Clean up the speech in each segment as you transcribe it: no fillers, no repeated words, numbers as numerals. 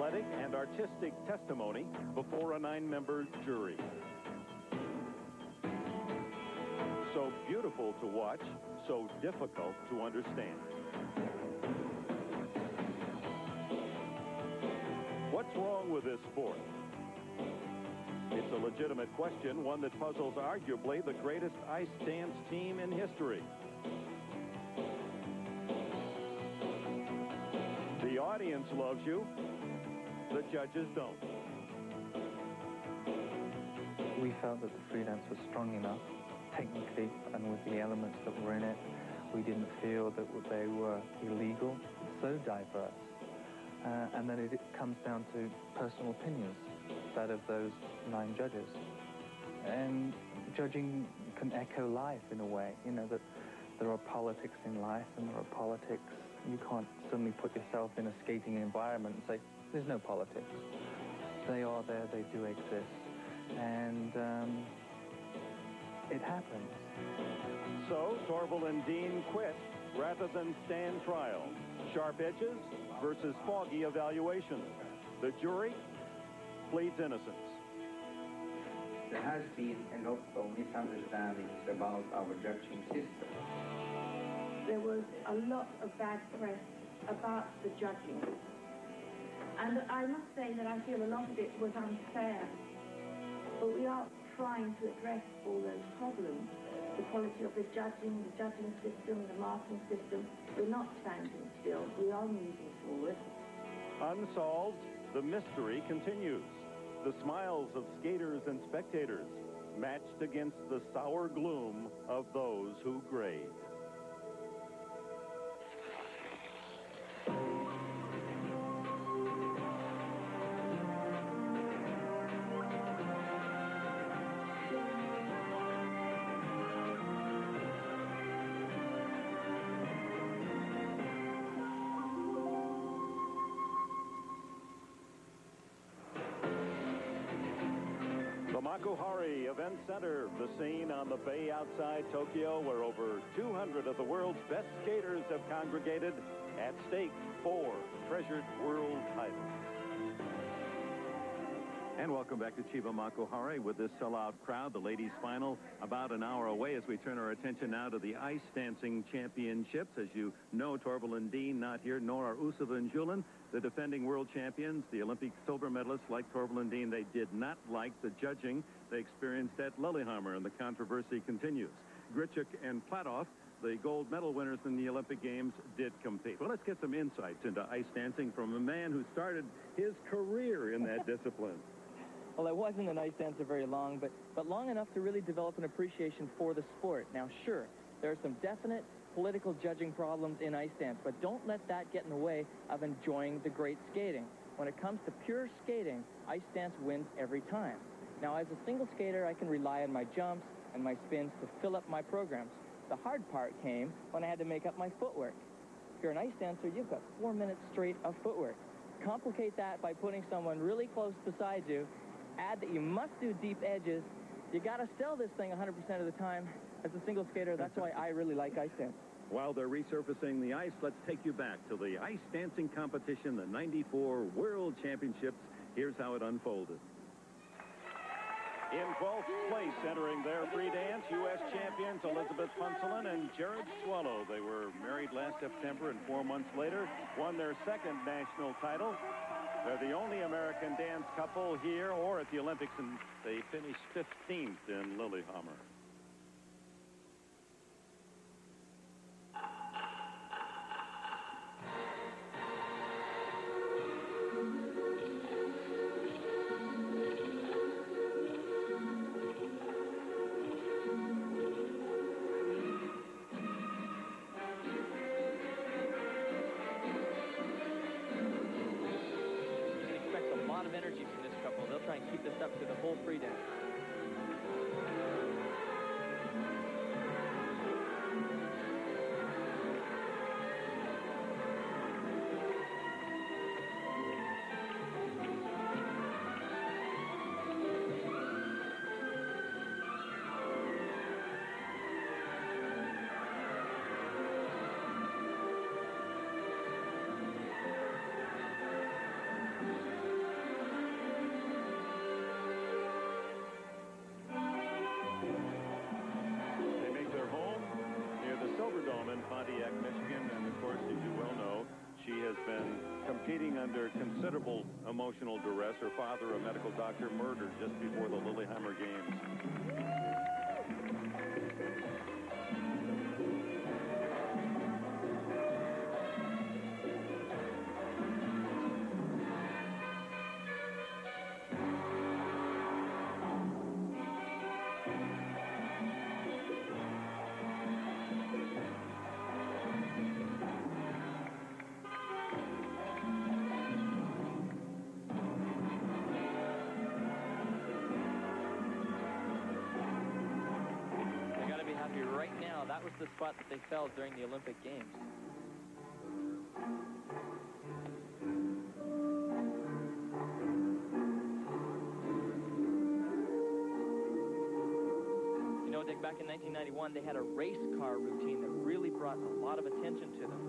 athletic and artistic testimony before a 9-member jury. So beautiful to watch, so difficult to understand. What's wrong with this sport? It's a legitimate question, one that puzzles arguably the greatest ice dance team in history. The audience loves you. The judges don't. We felt that the free dance was strong enough, technically, and with the elements that were in it. We didn't feel that they were illegal, so diverse. And then it comes down to personal opinions, that of those 9 judges. And judging can echo life in a way, you know, that there are politics in life and there are politics. You can't suddenly put yourself in a skating environment and say, there's no politics. They are there, they do exist. And it happens. So Torvill and Dean quit rather than stand trial. Sharp edges versus foggy evaluation. The jury pleads innocence. There has been a lot of misunderstandings about our judging system. There was a lot of bad press about the judging. And I must say that I feel a lot of it was unfair. But we are trying to address all those problems. The quality of the judging system, the marking system. We're not standing still. We are moving forward. Unsolved, the mystery continues. The smiles of skaters and spectators matched against the sour gloom of those who grade. Makuhari Event Center, the scene on the bay outside Tokyo where over 200 of the world's best skaters have congregated. At stake, 4 treasured world titles. And welcome back to Chiba Makuhari with this sellout crowd. The ladies' final about an hour away as we turn our attention now to the ice dancing championships. As you know, Torvill and Dean not here, nor are Uusava and Julin, the defending world champions, the Olympic silver medalists like Torvill and Dean. They did not like the judging they experienced at Lillehammer, and the controversy continues. Grichuk and Platoff, the gold medal winners in the Olympic Games, did compete. Well, let's get some insights into ice dancing from a man who started his career in that discipline. Well, I wasn't an ice dancer very long, but long enough to really develop an appreciation for the sport. Now, sure, there are some definite political judging problems in ice dance, but don't let that get in the way of enjoying the great skating. When it comes to pure skating, ice dance wins every time. Now, as a single skater, I can rely on my jumps and my spins to fill up my programs. The hard part came when I had to make up my footwork. If you're an ice dancer, you've got 4 minutes straight of footwork. Complicate that by putting someone really close beside you. Add that you must do deep edges. You got to sell this thing 100% of the time. As a single skater, that's why I really like ice dance. While they're resurfacing the ice, let's take you back to the ice dancing competition, the '94 World Championships. Here's how it unfolded. In 12th place, entering their free dance, U.S. champions Elizabeth Punselan and Jared Swallow. They were married last September, and 4 months later won their 2nd national title. They're the only American dance couple here or at the Olympics, and they finished 15th in Lillehammer. Energy from this couple. They'll try and keep this up to the whole free dance. Pontiac, Michigan, and of course, as you well know, she has been competing under considerable emotional duress. Her father, a medical doctor, murdered just before the Lillehammer Games. Right now, that was the spot that they fell during the Olympic Games. You know, Dick, back in 1991, they had a race car routine that really brought a lot of attention to them.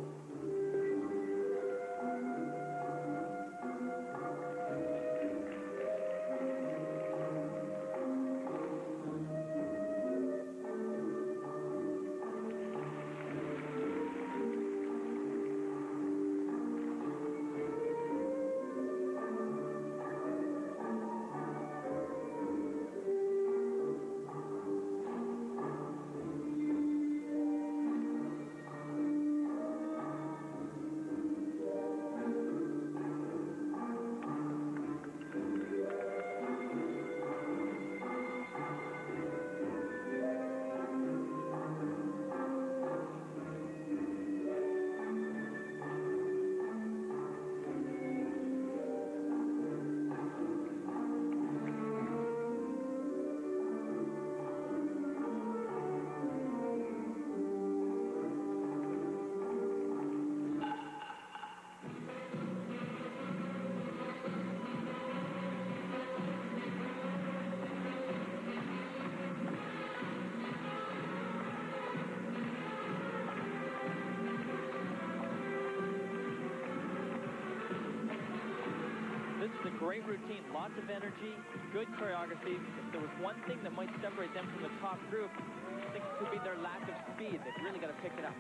This is a great routine, lots of energy, good choreography. If there was one thing that might separate them from the top group, I think it could be their lack of speed. They've really got to pick it up.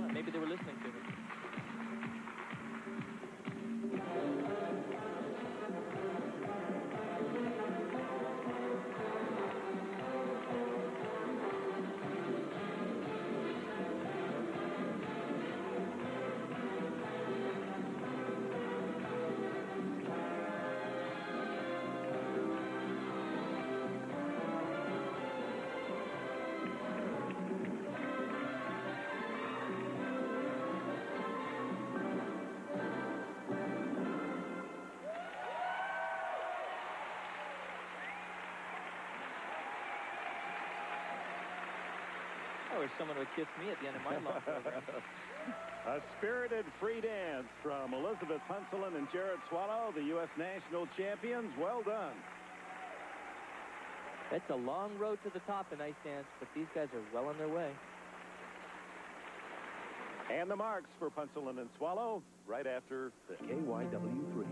Well, maybe they were listening to me. I wish someone would kiss me at the end of my long program. A spirited free dance from Elizabeth Punsalan and Jared Swallow, the U.S. national champions. Well done. It's a long road to the top in ice dance, but these guys are well on their way. And the marks for Punsalan and Swallow right after this. KYW3.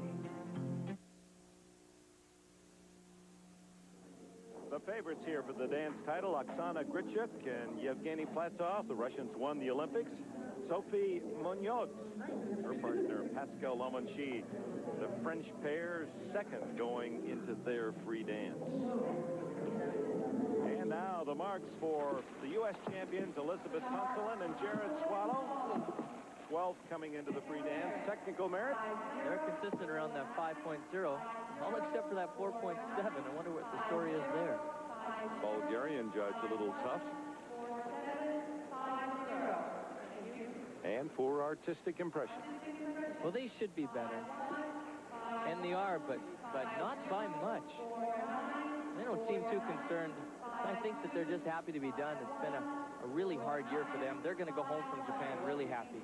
The favorites here for the dance title, Oksana Grishuk and Yevgeny Platsov. The Russians won the Olympics. Sophie Munoz, her partner, Pascal Lamonchi. The French pair, second going into their free dance. And now the marks for the U.S. champions, Elizabeth Punsalan and Jared Swallow. 12th coming into the free dance. Technical merit. They're consistent around that 5.0, all except for that 4.7. I wonder what the story is there. Bulgarian judge a little tough. And for artistic impression. Well, they should be better. And they are, but not by much. They don't seem too concerned. I think that they're just happy to be done. It's been a really hard year for them. They're going to go home from Japan really happy.